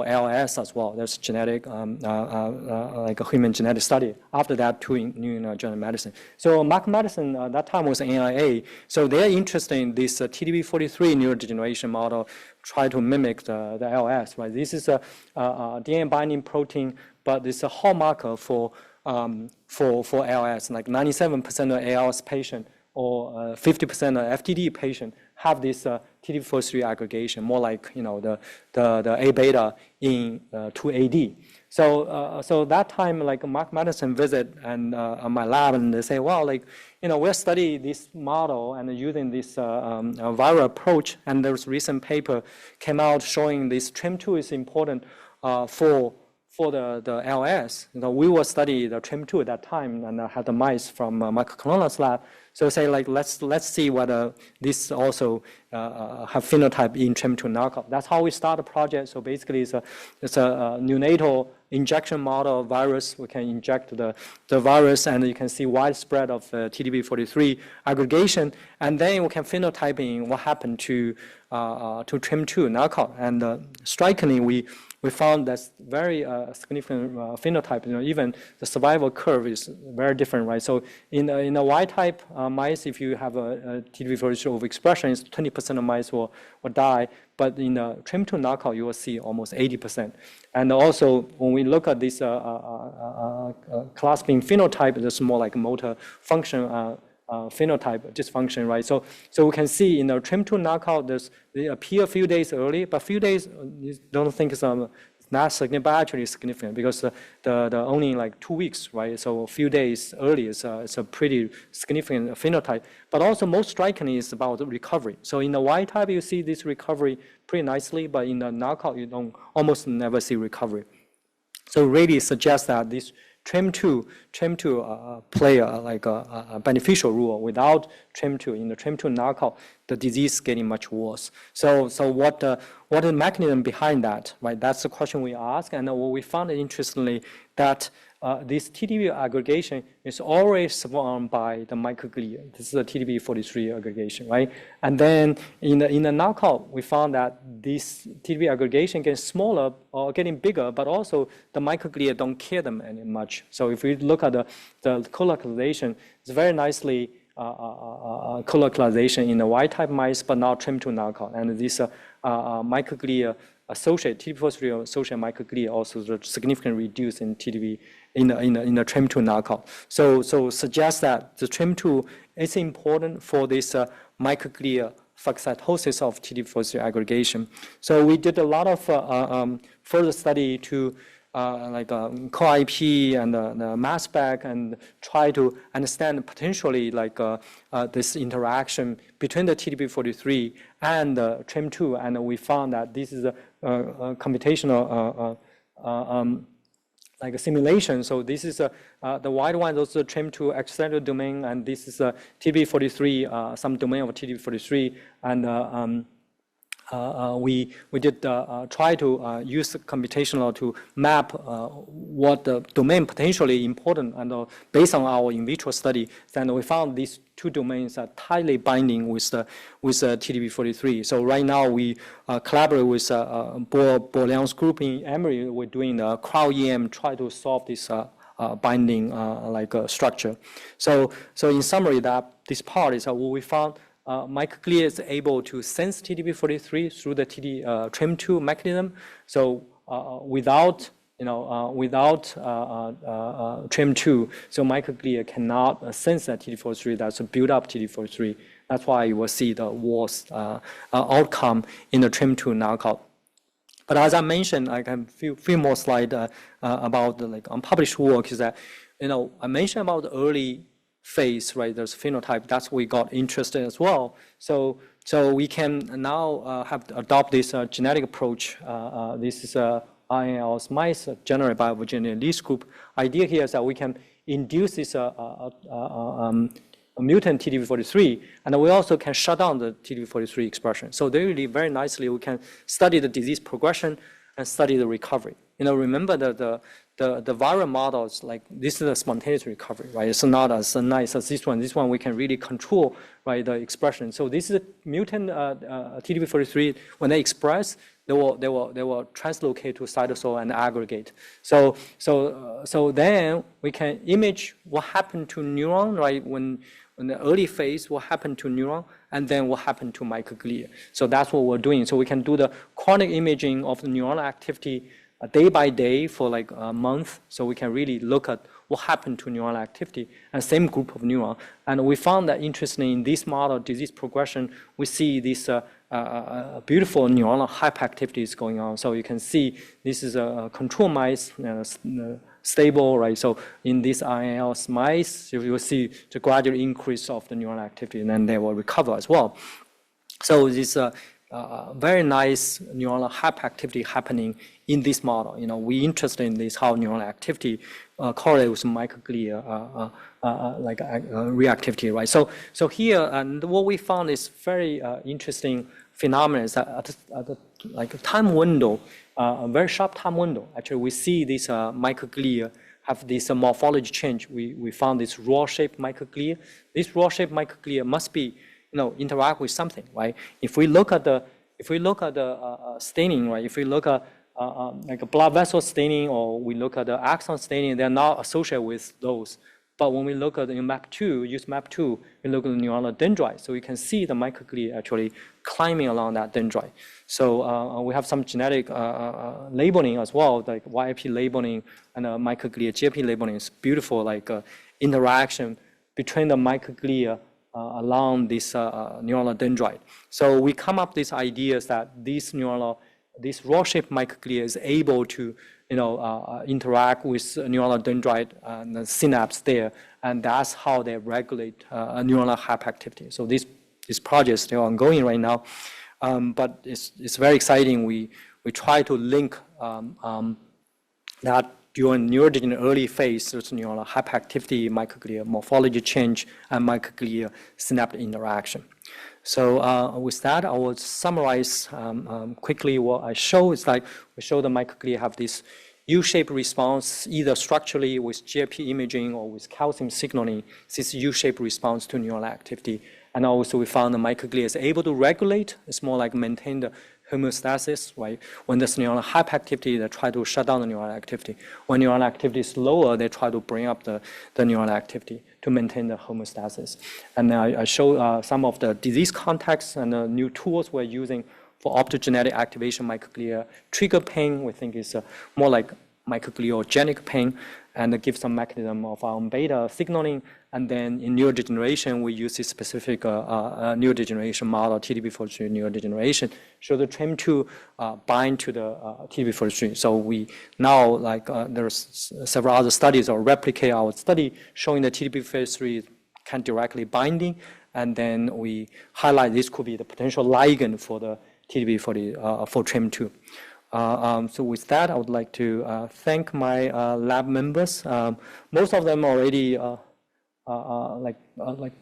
ALS as well. There's genetic, like a human genetic study. After that, too, in New England Journal of Medicine. So Mark Medicine that time was NIA. So they're interested in this TDP43 neurodegeneration model, try to mimic the ALS, right? This is a DNA binding protein, but it's a hallmarker for for ALS. Like 97% of ALS patient or 50% of FTD patient have this TDP-43 aggregation, more like the A beta in 2AD. So that time, like Mark Madison visit and my lab, and they say, well, like we're studying this model and using this viral approach, and there's recent paper came out showing this TREM2 is important for the LS. We will study the TREM2 at that time, and I had the mice from Michael Colonna's lab. So say like let's see whether this also have phenotype in TREM2 knockout. That's how we start the project. So basically, it's a neonatal injection model of virus. We can inject the virus, and you can see widespread of TDP-43 aggregation, and then we can phenotyping what happened to TREM2 knockout. And strikingly, we found that's very significant phenotype. Even the survival curve is very different, right? So in a wild type mice, if you have a TDP-43 overexpression, it's 20% of mice will die. But in a TREM2 knockout, you will see almost 80%. And also, when we look at this clasping phenotype, it's more like motor function phenotype dysfunction, right? So we can see in the TREM2 knockout, they appear a few days early, but few days you don't think it's not significant, but actually significant because the only like 2 weeks, right? So a few days early is a pretty significant phenotype. But also most strikingly is about the recovery. So in the wild type, you see this recovery pretty nicely, but in the knockout, you don't almost never see recovery. So really suggests that this TREM2 play a beneficial role. Without TREM2, in the TREM2 knockout, the disease is getting much worse. So what the mechanism behind that, right? That's the question we ask, and what we found interestingly that this TDP aggregation is always surrounded by the microglia. This is the TDP-43 aggregation, right? And then in the knockout, we found that this TDP aggregation gets smaller or getting bigger, but also the microglia don't care them any much. So if we look at the colocalization, it's very nicely colocalization in the wild-type mice, but not TREM2 knockout. And this microglia associated TDP-43 associated microglia also significantly reduced in TDP in the TREM2 knockout. So suggests that the TREM2 is important for this microglia phagocytosis of TDP-43 aggregation. So we did a lot of further study to co-IP and the mass spec, and try to understand potentially this interaction between the TDP-43 and the TREM2, and we found that this is a computational like a simulation. So this is the white one, those are TREM2 extracellular domain, and this is TDP-43, some domain of TDP-43, and we did try to use computational to map what the domain potentially important, and based on our in vitro study, then we found these two domains are tightly binding with TDP-43. So right now we collaborate with Bo Liang's group in Emory. We're doing the cryo-EM, try to solve this binding structure. So in summary, that this part is what we found. Microglia is able to sense TDP-43 through the TREM2 mechanism. So without TREM2, so microglia cannot sense that TDP-43. That's a build-up TDP-43. That's why you will see the worst outcome in the TREM2 knockout. But as I mentioned, I can few more slides about the unpublished work. Is that I mentioned about the early phase, right? There's phenotype. That's we got interested as well. So we can now adopt this genetic approach. This is INL's mice generated by Virginia Lee's group. Idea here is that we can induce this mutant TDP-43, and we also can shut down the TDP-43 expression. So they really very nicely we can study the disease progression and study the recovery. Remember the viral models, like this is a spontaneous recovery, right? It's not as nice as this one. This one we can really control, right, the expression. So this is a mutant TDP-43. When they express, they will translocate to cytosol and aggregate. So then we can image what happened to neuron, right? When in the early phase, what happened to neuron, and then what happened to microglia. So that's what we're doing. So we can do the chronic imaging of the neuronal activity day by day for like a month, so we can really look at what happened to neuronal activity and same group of neuron. And we found that interestingly in this model disease progression, we see this beautiful neuronal hyperactivity is going on. So you can see this is a control mice, stable, right? So in these RNLs mice, you will see the gradual increase of the neuronal activity, and then they will recover as well. So this very nice neuronal hyperactivity happening in this model. We interested in this, how neuronal activity correlates with microglia reactivity, right? So here, and what we found is very interesting phenomenon is that at like a time window, a very sharp time window, actually we see these microglia have this morphology change. We found this raw-shaped microglia. This raw-shaped microglia must be, interact with something, right? If we look at the staining, right? If we look at like a blood vessel staining, or we look at the axon staining, they're not associated with those. But when we look at the MAP2, use MAP2, we look at the neuronal dendrite. So we can see the microglia actually climbing along that dendrite. So we have some genetic labeling as well, like YAP labeling and microglia GFP labeling. It's beautiful, like interaction between the microglia along this neuronal dendrite. So we come up with these ideas that this raw-shaped microglia is able to interact with neuronal dendrite and the synapse there, and that's how they regulate neuronal hyperactivity. So this project is still ongoing right now, but it's very exciting. We try to link that during neurodegeneration early phase, there's neuronal hyperactivity, microglia morphology change, and microglia synaptic interaction. So with that, I will summarize quickly what I show. It's like we show the microglia have this U-shaped response, either structurally with GFP imaging or with calcium signaling. This U-shaped response to neuronal activity. And also we found the microglia is able to regulate. It's more like maintain the homeostasis, right? When there's neuronal hyperactivity, they try to shut down the neuronal activity. When neuronal activity is lower, they try to bring up the neuronal activity to maintain the homeostasis. And I show some of the disease contexts and the new tools we're using for optogenetic activation microglia. Trigger pain, we think is more like microgliogenic pain, and it gives some mechanism of ion beta signaling. And then in neurodegeneration, we use this specific neurodegeneration model, TDP-43 neurodegeneration, show the TREM2 bind to the TDP-43. So we now, there's several other studies or replicate our study showing that TDP-43 can directly binding, and then we highlight this could be the potential ligand for the TDP-40 for TREM2. So with that, I would like to thank my lab members. Most of them already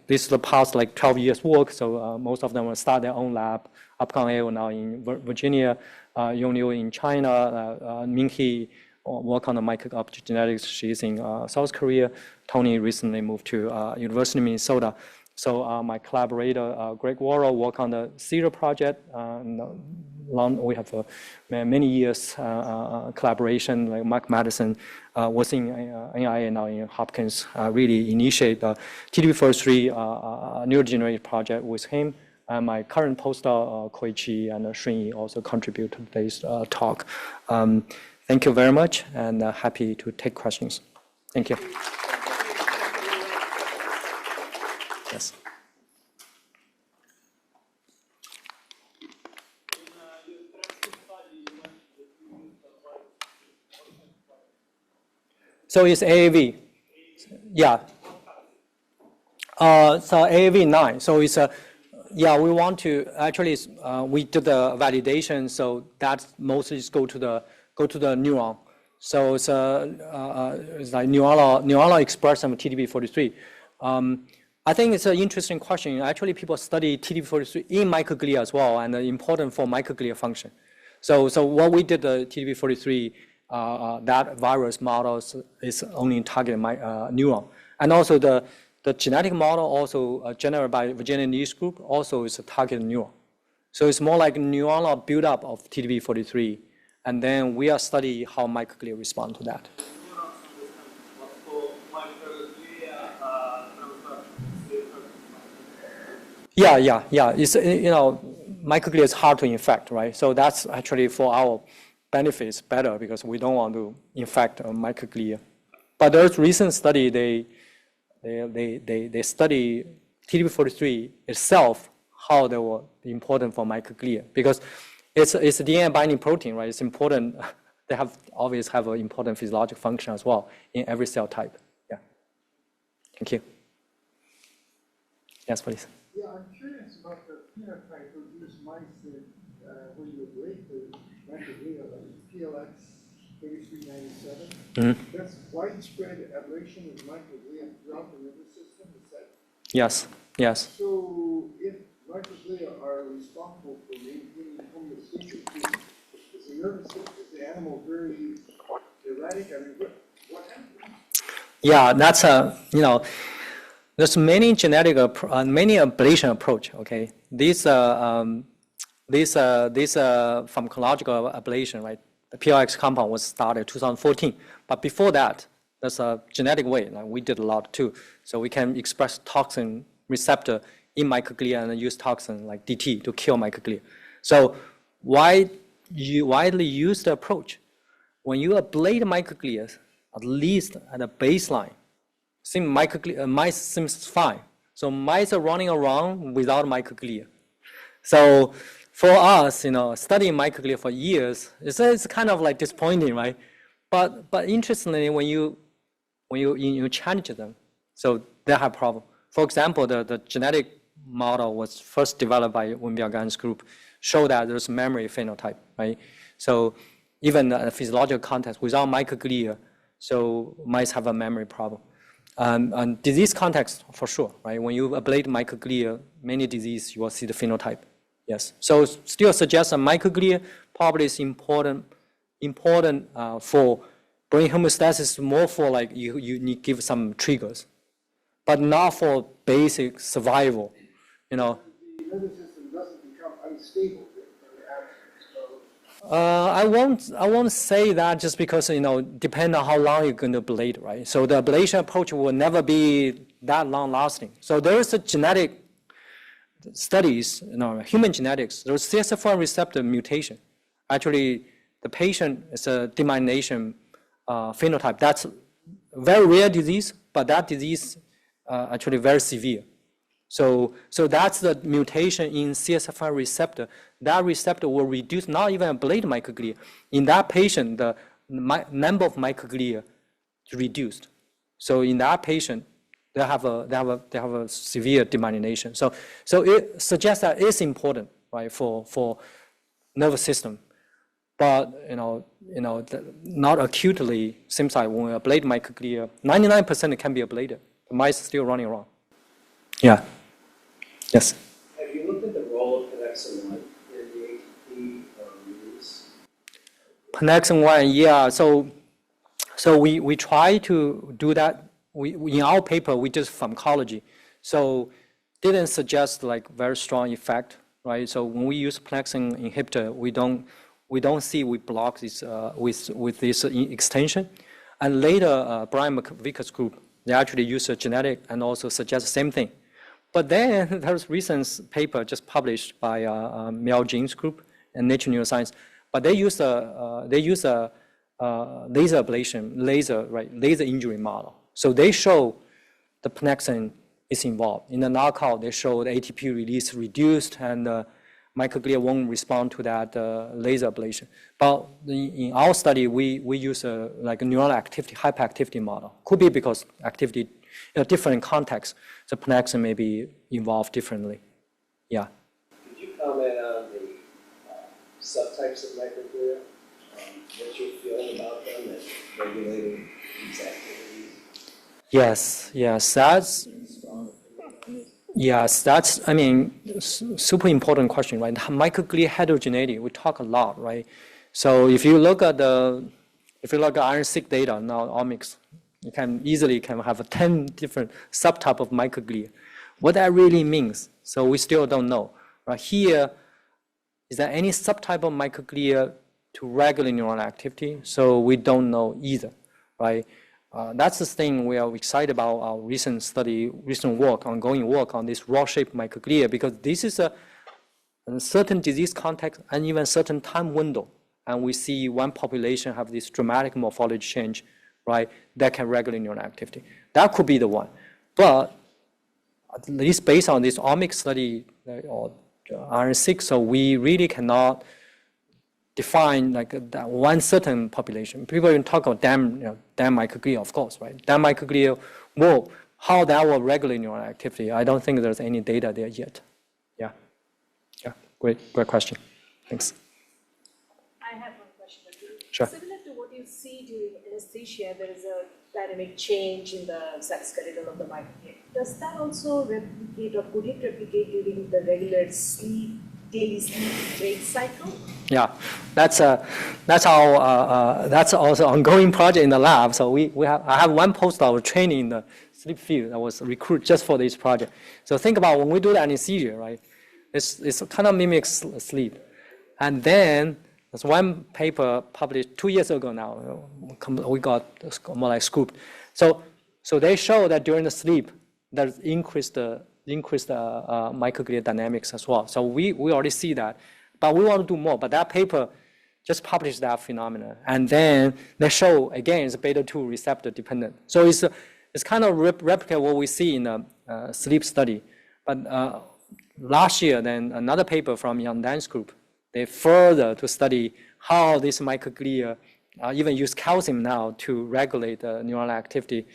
this is the past 12 years work. So most of them will start their own lab. Upcoming now in Virginia, Yongliu in China, Minhee work on the microoptogenetics. She's in South Korea. Tony recently moved to University of Minnesota. So my collaborator, Greg Worrell, work on the CEDAR project. We have many years collaboration, like Mark Madison was in NIA, now in Hopkins, really initiate the TDP-43 neurodegenerative project with him. And my current postdoc, Koichi and Shunyi, also contribute to today's talk. Thank you very much, and happy to take questions. Thank you. Yes. So it's AAV. Yeah. So AAV 9. So it's we want to actually we did the validation. So that mostly is go to the neuron. So it's like neuronal expression of TDP-43. I think it's an interesting question. Actually, people study TDP-43 in microglia as well, and important for microglia function. So what we did the TDP-43 that virus models is only targeting neuron, and also the genetic model also generated by Virginia Lee's group also is a targeted neuron. So it's more like neuronal buildup of TDP-43, and then we are studying how microglia respond to that. Yeah. It's microglia is hard to infect, right? So that's actually for our benefits better because we don't want to infect microglia. But there's recent study, they study TDP43 itself, how they were important for microglia, because it's a DNA binding protein, right? It's important. They always have an important physiologic function as well in every cell type. Yeah. Thank you. Yes, please.
Yeah, I'm curious about the phenotype of these mice that when you ablate the microglia, like PLX 3397, that's widespread ablation of microglia throughout the nervous system, is that?
Yes, yes.
So if microglia are responsible for maintaining homeostasis, is the nervous system, is the animal very erratic? I mean, what happens?
Yeah, that's there's many genetic, many ablation approach. Okay, this pharmacological ablation, right? The PLX compound was started 2014, but before that, there's a genetic way. Like we did a lot too, so we can express toxin receptor in microglia and use toxin like DT to kill microglia. So widely used approach, when you ablate microglia, at least at a baseline, mice seems fine. So mice are running around without microglia. So for us, studying microglia for years, it's kind of like disappointing, right? But interestingly, when you challenge them, so they have problem. For example, the genetic model was first developed by Wenbia Gan's group, show that there's memory phenotype, right? So even in a physiological context, without microglia, so mice have a memory problem. And disease context, for sure, right? When you ablate microglia, many disease, you will see the phenotype. Yes. So still suggests that microglia probably is important for brain homeostasis, more for like you need give some triggers, but not for basic survival,
The nervous system doesn't become unstable from the absence of.
I won't say that just because depend on how long you're going to ablate, right? So the ablation approach will never be that long lasting. So there is a genetic studies, human genetics. There's CSF1 receptor mutation. Actually, the patient is a demyelination phenotype. That's a very rare disease, but that disease actually very severe. So that's the mutation in CSF1 receptor. That receptor will reduce, not even ablate microglia. In that patient, the number of microglia is reduced. So in that patient, they have a severe demyelination. So it suggests that it's important, right, for nervous system. But not acutely. Seems like when we ablate microglia, 99% can be ablated. The mice are still running around. Yeah. Yes.
Have you looked at the role of connexin 1 in the ATP release?
Connexin 1, yeah. So we try to do that. We in our paper we did pharmacology, so didn't suggest like very strong effect, right? So when we use connexin inhibitor, we don't see we block this with this extension. And later, Brian McVicker's group, they actually use a genetic and also suggest the same thing. But then there's recent paper just published by Miao Jin's group in Nature Neuroscience, but they use a laser ablation, laser injury model. So they show the connexin is involved. In the knockout, they show the ATP release reduced and microglia won't respond to that laser ablation. But in our study, we use a neuronal activity, hyperactivity model. Could be because activity in a different context, the connexin may be involved differently. Yeah.
Could you comment on the subtypes of microglia? What's your feeling about them and regulating these activities?
Yes, that's super important question, right? Microglia heterogeneity, we talk a lot, right? So if you look at iron-seq data now, omics, you can easily have 10 different subtype of microglia. What that really means, so we still don't know. Right here, is there any subtype of microglia to regulate neuronal activity? So we don't know either, right? That's the thing we are excited about our ongoing work on this raw-shaped microglia, because this is a certain disease context and even certain time window. and we see one population have this dramatic morphology change, right, that can regulate neural activity. That could be the one. But at least based on this omics study or RN6, so we really cannot define like that one certain population. People even talk about dam microglia, of course, right? Dam microglia, well, how that will regulate neural activity. I don't think there's any data there yet. Yeah, great question. Thanks.
I have one question.
Sure.
Similar to what you see during anesthesia, there is a dynamic change in the skeletal of the microglia. Does that also replicate, or could it replicate during the regular sleep, daily sleep wake cycle?
Yeah, that's also ongoing project in the lab. So I have one postdoc training in the sleep field that was recruited just for this project. So think about when we do the anesthesia, right? It's kind of mimics sleep, and then there's one paper published 2 years ago now. We got more like scooped. So they show that during the sleep, there's increased microglia dynamics as well. So we already see that, but we want to do more. But that paper just published that phenomena, and then they show again it's beta-2 receptor dependent. So it's kind of replicate what we see in the sleep study. But last year, then another paper from Yang Dan's group, they further to study how this microglia even use calcium now to regulate neural activity.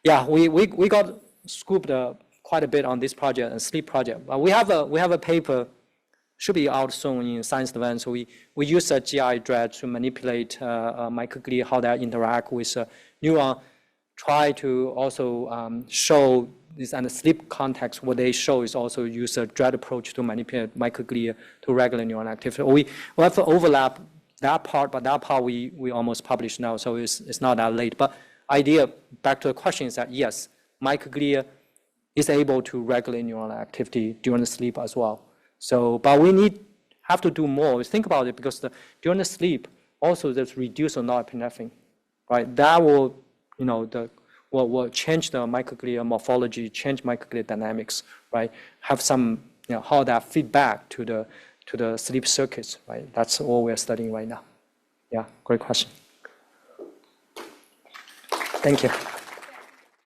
Yeah, we got scooped quite a bit on this project and sleep project. But we have a paper, should be out soon in Science Advance. So we use a GI drug to manipulate microglia, how they interact with neuron. Try to also show this in the sleep context. What they show is also use a drug approach to manipulate microglia to regulate neural activity. We have to overlap that part, but that part we almost published now, so it's not that late. But idea, back to the question, is that yes, microglia is able to regulate neural activity during the sleep as well. So, but we have to do more. Think about it, because during the sleep, also there's reduced norepinephrine, right? That will, will change the microglia morphology, change microglia dynamics, right? Have some, how that feedback to the sleep circuits, right? That's all we're studying right now. Yeah, great question. Thank you.